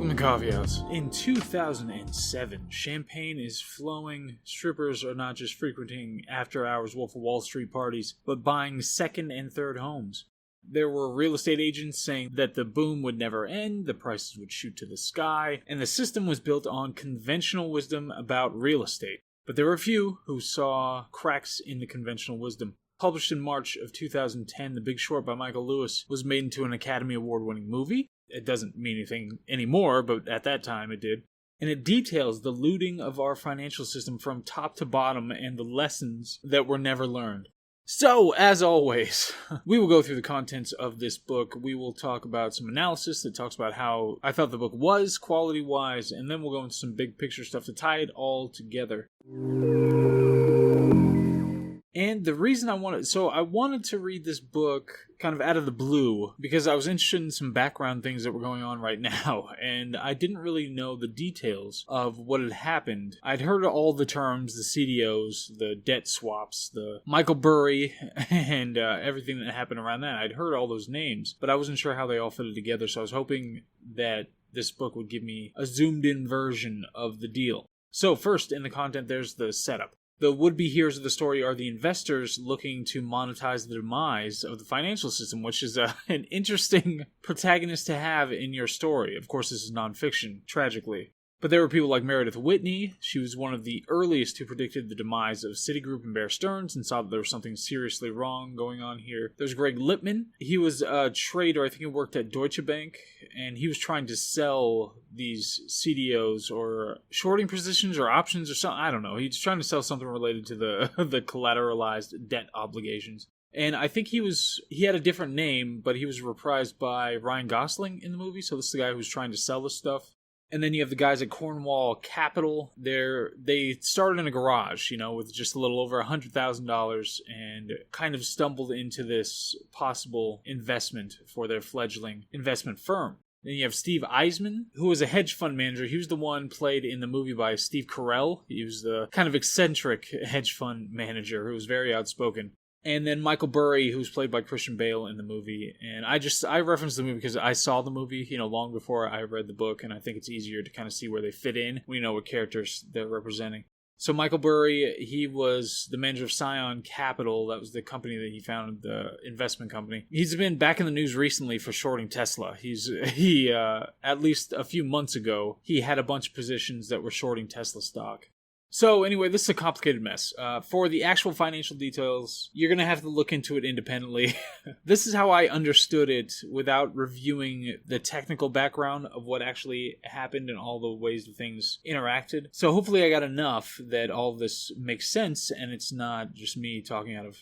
Welcome to Coffee House. In 2007, champagne is flowing. Strippers are not just frequenting after-hours Wolf of Wall Street parties, but buying second and third homes. There were real estate agents saying that the boom would never end, the prices would shoot to the sky, and the system was built on conventional wisdom about real estate. But there were a few who saw cracks in the conventional wisdom. Published in March of 2010, The Big Short by Michael Lewis was made into an Academy Award-winning movie. It doesn't mean anything anymore, but at that time it did. And it details the looting of our financial system from top to bottom and the lessons that were never learned. So, as always, we will go through the contents of this book. We will talk about some analysis that talks about how I felt the book was, quality-wise, and then we'll go into some big picture stuff to tie it all together. And the reason I wanted to read this book kind of out of the blue because I was interested in some background things that were going on right now, and I didn't really know the details of what had happened. I'd heard all the terms, the CDOs, the debt swaps, the Michael Burry, and everything that happened around that. I'd heard all those names, but I wasn't sure how they all fitted together, so I was hoping that this book would give me a zoomed-in version of the deal. So first, in the content, there's the setup. The would-be heroes of the story are the investors looking to monetize the demise of the financial system, which is an interesting protagonist to have in your story. Of course, this is nonfiction, tragically. But there were people like Meredith Whitney. She was one of the earliest who predicted the demise of Citigroup and Bear Stearns and saw that there was something seriously wrong going on here. There's Greg Lippmann. He was a trader. I think he worked at Deutsche Bank, and he was trying to sell these CDOs or shorting positions or options or something. I don't know. He's trying to sell something related to the collateralized debt obligations. And I think he had a different name, but he was reprised by Ryan Gosling in the movie. So this is the guy who's trying to sell this stuff. And then you have the guys at Cornwall Capital. They started in a garage, with just a little over $100,000 and kind of stumbled into this possible investment for their fledgling investment firm. Then you have Steve Eisman, who was a hedge fund manager. He was the one played in the movie by Steve Carell. He was the kind of eccentric hedge fund manager who was very outspoken. And then Michael Burry, who's played by Christian Bale in the movie. And I referenced the movie because I saw the movie, long before I read the book. And I think it's easier to kind of see where they fit in when you know what characters they're representing. So Michael Burry, he was the manager of Scion Capital. That was the company that he founded, the investment company. He's been back in the news recently for shorting Tesla. He at least a few months ago, he had a bunch of positions that were shorting Tesla stock. So anyway, this is a complicated mess. For the actual financial details, you're going to have to look into it independently. This is how I understood it without reviewing the technical background of what actually happened and all the ways that things interacted. So hopefully I got enough that all of this makes sense and it's not just me talking out of,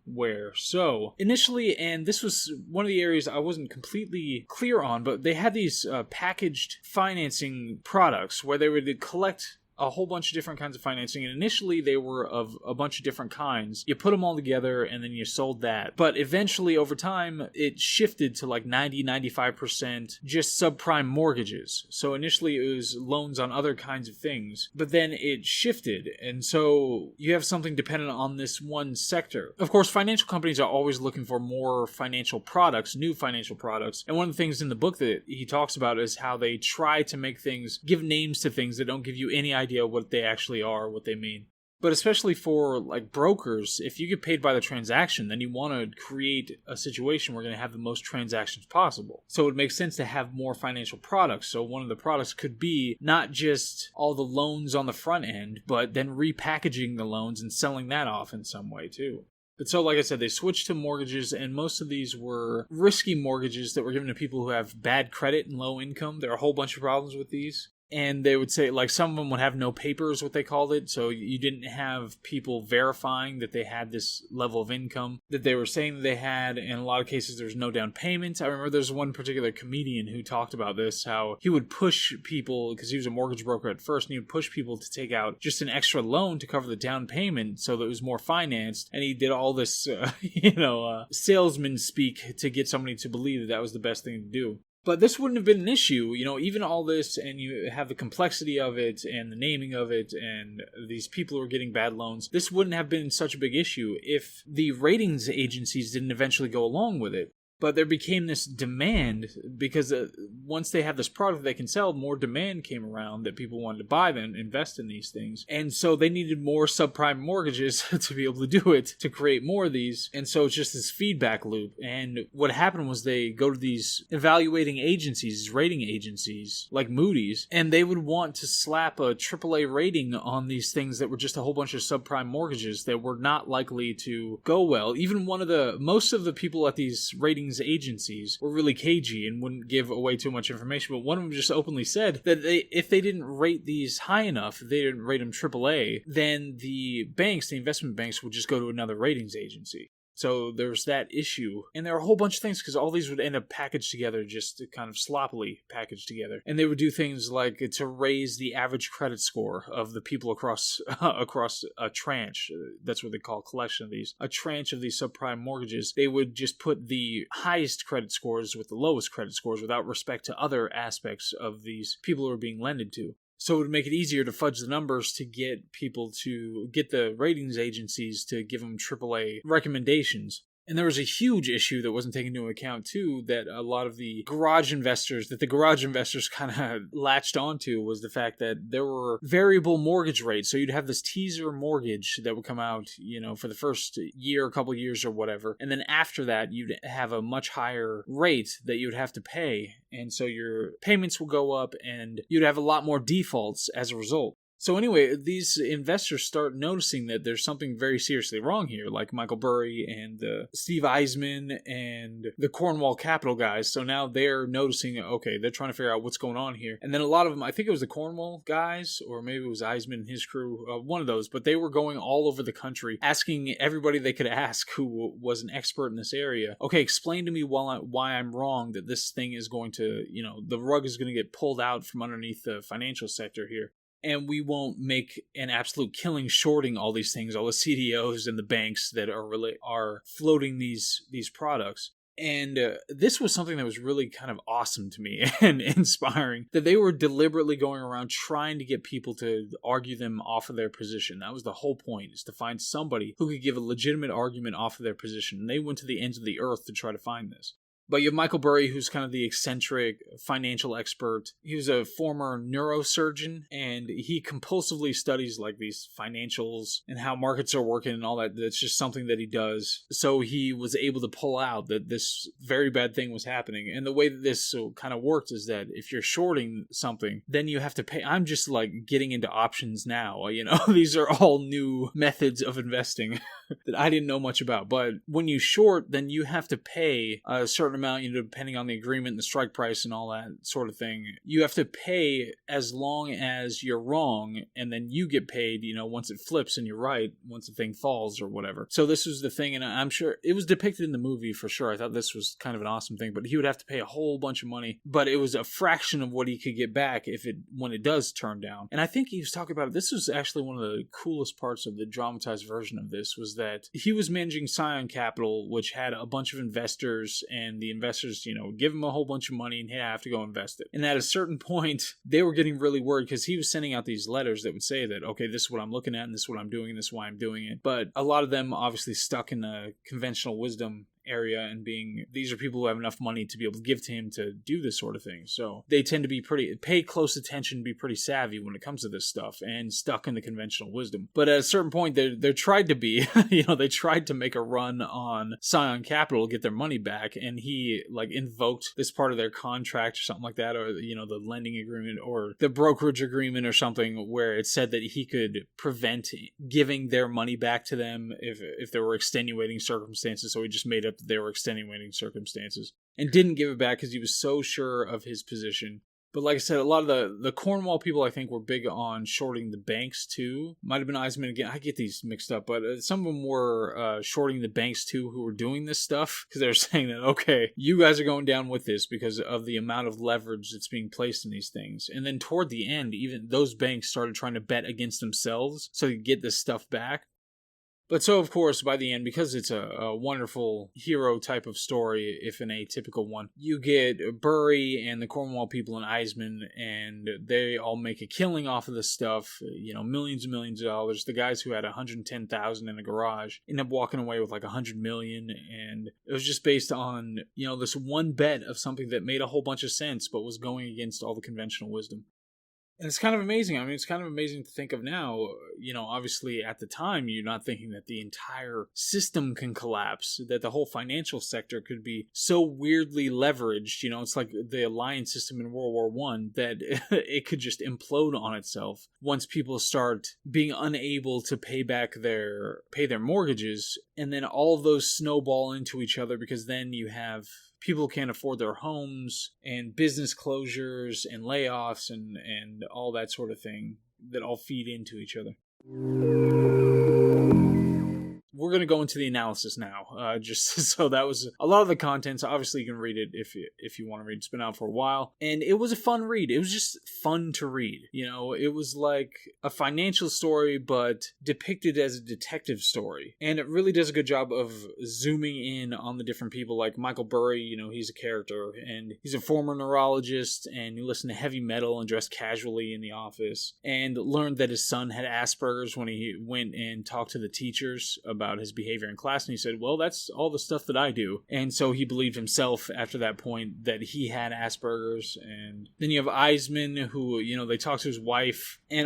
where. So initially, and this was one of the areas I wasn't completely clear on, but they had these packaged financing products where they would collect a whole bunch of different kinds of financing, and initially they were of a bunch of different kinds. You put them all together and then you sold that. But eventually over time it shifted to like 90-95% just subprime mortgages. So initially it was loans on other kinds of things, but then it shifted, and so you have something dependent on this one sector. Of course, financial companies are always looking for more financial products, new financial products, and one of the things in the book that he talks about is how they try to make things, give names to things that don't give you any idea what they actually are, what they mean. But especially for like brokers, if you get paid by the transaction, then you want to create a situation where you're going to have the most transactions possible. So it makes sense to have more financial products. So one of the products could be not just all the loans on the front end, but then repackaging the loans and selling that off in some way too. But so, like I said, they switched to mortgages, and most of these were risky mortgages that were given to people who have bad credit and low income. There are a whole bunch of problems with these. And they would say, like, some of them would have no papers, what they called it. So you didn't have people verifying that they had this level of income that they were saying that they had. In a lot of cases, there's no down payment. I remember there's one particular comedian who talked about this, how he would push people, because he was a mortgage broker at first, and he would push people to take out just an extra loan to cover the down payment so that it was more financed. And he did all this, salesman speak to get somebody to believe that that was the best thing to do. But this wouldn't have been an issue, even all this, and you have the complexity of it and the naming of it and these people who are getting bad loans. This wouldn't have been such a big issue if the ratings agencies didn't eventually go along with it. But there became this demand because once they have this product they can sell, more demand came around that people wanted to buy them, invest in these things. And so they needed more subprime mortgages to be able to do it, to create more of these. And so it's just this feedback loop. And what happened was they go to these evaluating agencies, rating agencies like Moody's, and they would want to slap a AAA rating on these things that were just a whole bunch of subprime mortgages that were not likely to go well. Even most of the people at these rating agencies were really cagey and wouldn't give away too much information, but one of them just openly said that if they didn't rate these high enough, if they didn't rate them AAA, then the investment banks would just go to another ratings agency. So there's that issue. And there are a whole bunch of things because all these would end up packaged together, just kind of sloppily packaged together. And they would do things like to raise the average credit score of the people across a tranche. That's what they call a collection of these. A tranche of these subprime mortgages. They would just put the highest credit scores with the lowest credit scores without respect to other aspects of these people who are being lended to. So it would make it easier to fudge the numbers to get the ratings agencies to give them AAA recommendations. And there was a huge issue that wasn't taken into account, too, that a lot of the garage investors kind of latched onto was the fact that there were variable mortgage rates. So you'd have this teaser mortgage that would come out, for the first year, a couple years or whatever. And then after that, you'd have a much higher rate that you'd have to pay. And so your payments will go up and you'd have a lot more defaults as a result. So anyway, these investors start noticing that there's something very seriously wrong here, like Michael Burry and Steve Eisman and the Cornwall Capital guys. So now they're noticing, okay, they're trying to figure out what's going on here. And then a lot of them, I think it was the Cornwall guys, or maybe it was Eisman and his crew, one of those, but they were going all over the country, asking everybody they could ask who was an expert in this area, okay, explain to me why I'm wrong that this thing is going to, the rug is going to get pulled out from underneath the financial sector here. And we won't make an absolute killing shorting all these things, all the CDOs and the banks that are floating these products. And this was something that was really kind of awesome to me and inspiring, that they were deliberately going around trying to get people to argue them off of their position. That was the whole point, is to find somebody who could give a legitimate argument off of their position. And they went to the ends of the earth to try to find this. But you have Michael Burry, who's kind of the eccentric financial expert. He was a former neurosurgeon, and he compulsively studies like these financials and how markets are working and all that. That's just something that he does. So he was able to pull out that this very bad thing was happening. And the way that this kind of worked is that if you're shorting something, then you have to pay. I'm just like getting into options now. These are all new methods of investing that I didn't know much about. But when you short, then you have to pay a certain amount, depending on the agreement and the strike price and all that sort of thing. You have to pay as long as you're wrong, and then you get paid, once it flips and you're right, once the thing falls or whatever. So this was the thing, and I'm sure it was depicted in the movie for sure. I thought this was kind of an awesome thing, but he would have to pay a whole bunch of money, but it was a fraction of what he could get back when it does turn down. And I think he was talking about it. This was actually one of the coolest parts of the dramatized version of this, was that he was managing Scion Capital, which had a bunch of investors, and the investors, give him a whole bunch of money and, hey, I have to go invest it. And at a certain point, they were getting really worried because he was sending out these letters that would say that, okay, this is what I'm looking at and this is what I'm doing and this is why I'm doing it. But a lot of them obviously stuck in the conventional wisdom area and these are people who have enough money to be able to give to him to do this sort of thing. So they tend to pay close attention, be pretty savvy when it comes to this stuff, and stuck in the conventional wisdom. But at a certain point, they tried to be, they tried to make a run on Scion Capital, get their money back, and he invoked this part of their contract or something like that, or the lending agreement or the brokerage agreement or something, where it said that he could prevent giving their money back to them if there were extenuating circumstances. So he just made up that there were extenuating circumstances and didn't give it back because he was so sure of his position. But like I said, a lot of the Cornwall people, I think, were big on shorting the banks too. Might have been Eisman again. I get these mixed up, but some of them were shorting the banks too who were doing this stuff, because they were saying that, okay, you guys are going down with this because of the amount of leverage that's being placed in these things. And then toward the end, even those banks started trying to bet against themselves so they could get this stuff back. But so, of course, by the end, because it's a wonderful hero type of story, if an atypical one, you get Bury and the Cornwall people and Eisman, and they all make a killing off of this stuff, millions and millions of dollars. The guys who had 110,000 in a garage end up walking away with like 100 million, and it was just based on, this one bet of something that made a whole bunch of sense, but was going against all the conventional wisdom. And it's kind of amazing. I mean, it's kind of amazing to think of now. Obviously at the time, you're not thinking that the entire system can collapse, that the whole financial sector could be so weirdly leveraged. It's like the alliance system in World War One, that it could just implode on itself once people start being unable to pay their mortgages, and then all of those snowball into each other, because then you have people can't afford their homes, and business closures and layoffs and all that sort of thing that all feed into each other. We're going to go into the analysis now. Just so that was a lot of the contents. Obviously, you can read it if you want to read. It's been out for a while, and it was a fun read. It was just fun to read. It was like a financial story, but depicted as a detective story, and it really does a good job of zooming in on the different people. Like Michael Bury, he's a character, and he's a former neurologist, and he listened to heavy metal and dressed casually in the office, and learned that his son had Asperger's when he went and talked to the teachers about his behavior in class, and he said, well, that's all the stuff that I do. And so he believed himself after that point that he had Asperger's. And then you have Eisman, who, they talk to his wife, and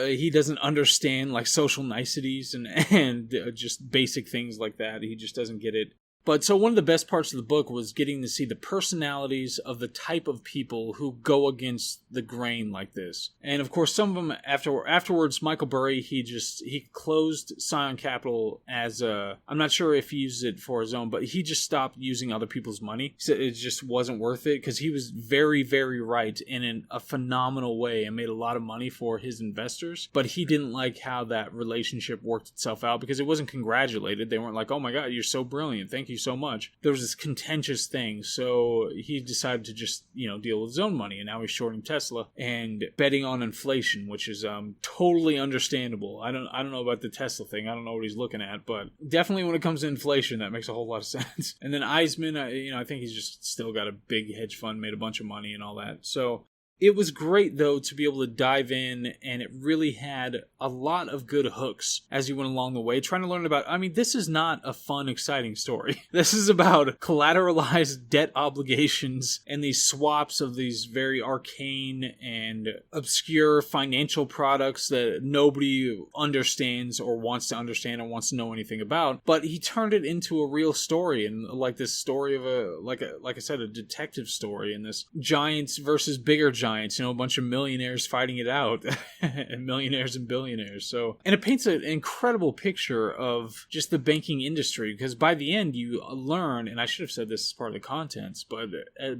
he doesn't understand like social niceties and just basic things like that. He just doesn't get it. But so one of the best parts of the book was getting to see the personalities of the type of people who go against the grain like this. And of course, some of them afterwards, Michael Bury, he closed Scion Capital as I'm not sure if he used it for his own, but he just stopped using other people's money. He said it just wasn't worth it, because he was very, very right in a phenomenal way and made a lot of money for his investors. But he didn't like how that relationship worked itself out, because it wasn't congratulated. They weren't like, oh my God, you're so brilliant. Thank you so much. There was this contentious thing, so he decided to just deal with his own money, and now he's shorting Tesla and betting on inflation, which is totally understandable. I don't know about the Tesla thing. I don't know what he's looking at, but definitely when it comes to inflation, that makes a whole lot of sense. And then Eisman, I think he's just still got a big hedge fund, made a bunch of money and all that. So it was great, though, to be able to dive in, and it really had a lot of good hooks as you went along the way, trying to learn about, this is not a fun, exciting story. This is about collateralized debt obligations and these swaps of these very arcane and obscure financial products that nobody understands or wants to understand or wants to know anything about. But he turned it into a real story, and like this story of like I said, a detective story, and this giants versus bigger giants. A bunch of millionaires fighting it out, and millionaires and billionaires. So, and it paints an incredible picture of just the banking industry, because by the end you learn, and I should have said this as part of the contents, but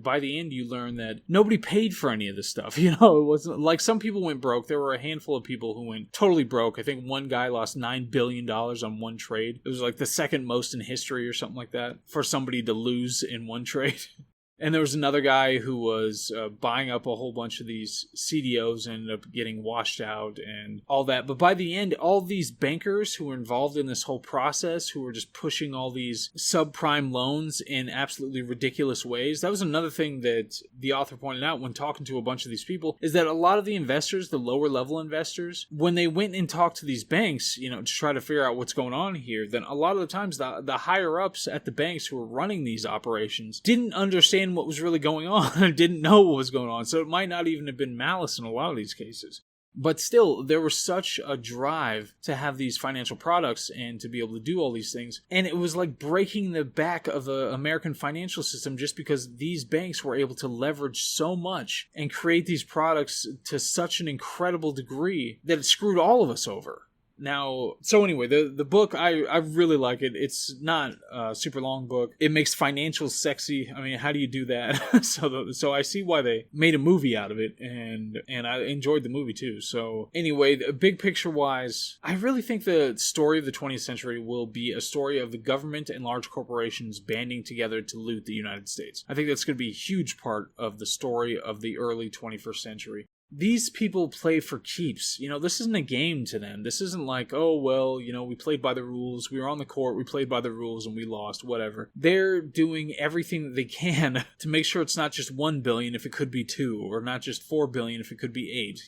by the end you learn that nobody paid for any of this stuff. It wasn't like some people went broke. There were a handful of people who went totally broke. I think one guy lost $9 billion on one trade. It was like the second most in history or something like that for somebody to lose in one trade. And there was another guy who was buying up a whole bunch of these CDOs and ended up getting washed out and all that. But by the end, all these bankers who were involved in this whole process, who were just pushing all these subprime loans in absolutely ridiculous ways. That was another thing that the author pointed out when talking to a bunch of these people, is that a lot of the investors, the lower level investors, when they went and talked to these banks, to try to figure out what's going on here, then a lot of the times the higher ups at the banks who were running these operations didn't understand what was really going on and didn't know what was going on. So it might not even have been malice in a lot of these cases. But still, there was such a drive to have these financial products and to be able to do all these things. And it was like breaking the back of the American financial system, just because these banks were able to leverage so much and create these products to such an incredible degree that it screwed all of us over. Now, so anyway, the book, I really like it. It's not a super long book. It makes financials sexy. How do you do that? So I see why they made a movie out of it, and I enjoyed the movie too. So anyway, big picture wise, I really think the story of the 20th century will be a story of the government and large corporations banding together to loot the United States. I think that's going to be a huge part of the story of the early 21st century. these people play for keeps. This isn't a game to them. This isn't like, oh, well, we played by the rules. We were on the court. We played by the rules and we lost, whatever. They're doing everything that they can to make sure it's not just 1 billion if it could be 2, or not just 4 billion if it could be 8,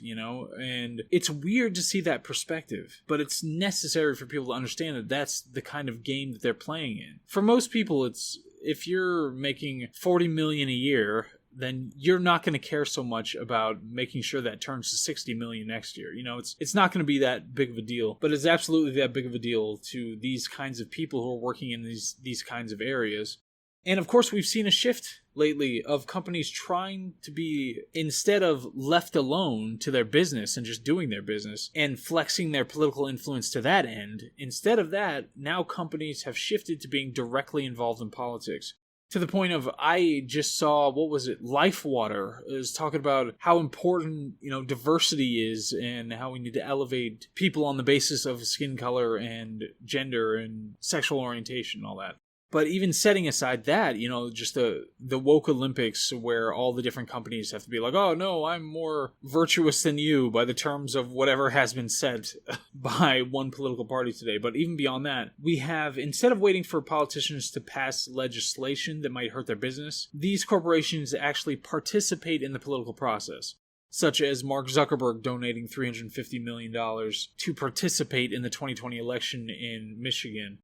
And it's weird to see that perspective, but it's necessary for people to understand that that's the kind of game that they're playing in. For most people, it's if you're making 40 million a year, then you're not going to care so much about making sure that turns to 60 million next year. It's not going to be that big of a deal, but it's absolutely that big of a deal to these kinds of people who are working in these kinds of areas. And of course, we've seen a shift lately of companies trying to be, instead of left alone to their business and just doing their business and flexing their political influence to that end, instead of that, now companies have shifted to being directly involved in politics. To the point of, I just saw, Life Water is talking about how important, diversity is and how we need to elevate people on the basis of skin color and gender and sexual orientation and all that. But even setting aside that, just the woke Olympics where all the different companies have to be like, oh no, I'm more virtuous than you by the terms of whatever has been said by one political party today. But even beyond that, we have, instead of waiting for politicians to pass legislation that might hurt their business, these corporations actually participate in the political process. Such as Mark Zuckerberg donating $350 million to participate in the 2020 election in Michigan.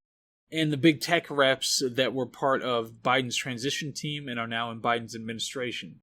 And the big tech reps that were part of Biden's transition team and are now in Biden's administration.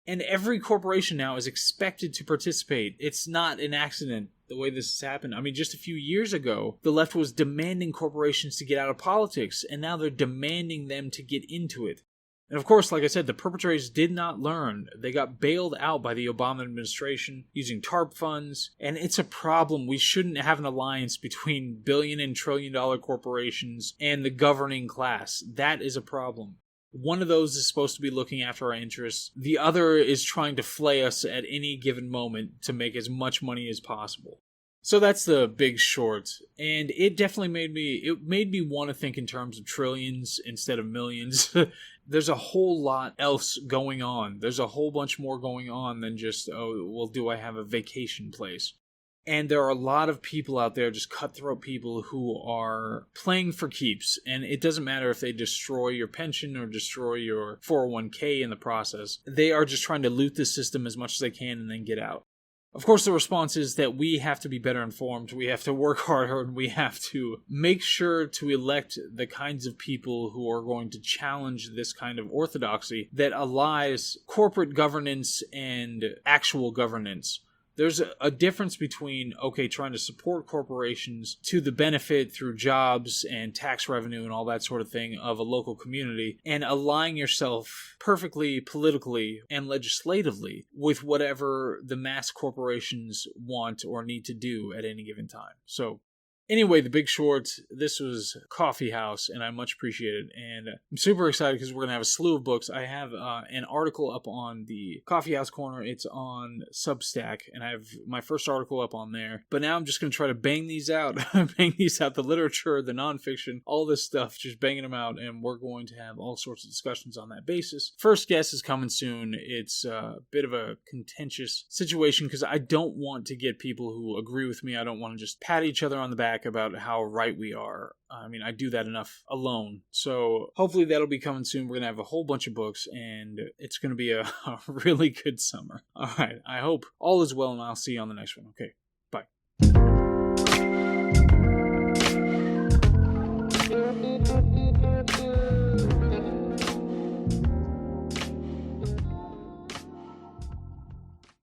And every corporation now is expected to participate. It's not an accident the way this has happened. I mean, just a few years ago, the left was demanding corporations to get out of politics, and now they're demanding them to get into it. And of course, like I said, the perpetrators did not learn. They got bailed out by the Obama administration using TARP funds, and it's a problem. We shouldn't have an alliance between billion and trillion dollar corporations and the governing class. That is a problem. One of those is supposed to be looking after our interests. The other is trying to flay us at any given moment to make as much money as possible. So that's The Big Short, and it definitely made me want to think in terms of trillions instead of millions. There's a whole lot else going on. There's a whole bunch more going on than just, oh, well, do I have a vacation place? And there are a lot of people out there, just cutthroat people who are playing for keeps. And it doesn't matter if they destroy your pension or destroy your 401k in the process. They are just trying to loot the system as much as they can and then get out. Of course, the response is that we have to be better informed, we have to work harder, and we have to make sure to elect the kinds of people who are going to challenge this kind of orthodoxy that allies corporate governance and actual governance. There's a difference between, trying to support corporations to the benefit through jobs and tax revenue and all that sort of thing of a local community, and aligning yourself perfectly politically and legislatively with whatever the mass corporations want or need to do at any given time. So, anyway, The Big Short, this was KawFee Haus, and I much appreciate it. And I'm super excited because we're going to have a slew of books. I have an article up on the KawFee Haus corner. It's on Substack, and I have my first article up on there. But now I'm just going to try to bang these out. The literature, the nonfiction, all this stuff, just banging them out, and we're going to have all sorts of discussions on that basis. First guest is coming soon. It's a bit of a contentious situation because I don't want to get people who agree with me. I don't want to just pat each other on the back about how right we are. I mean, I do that enough alone. So hopefully that'll be coming soon. We're going to have a whole bunch of books, and it's going to be a really good summer. All right. I hope all is well, and I'll see you on the next one. Okay.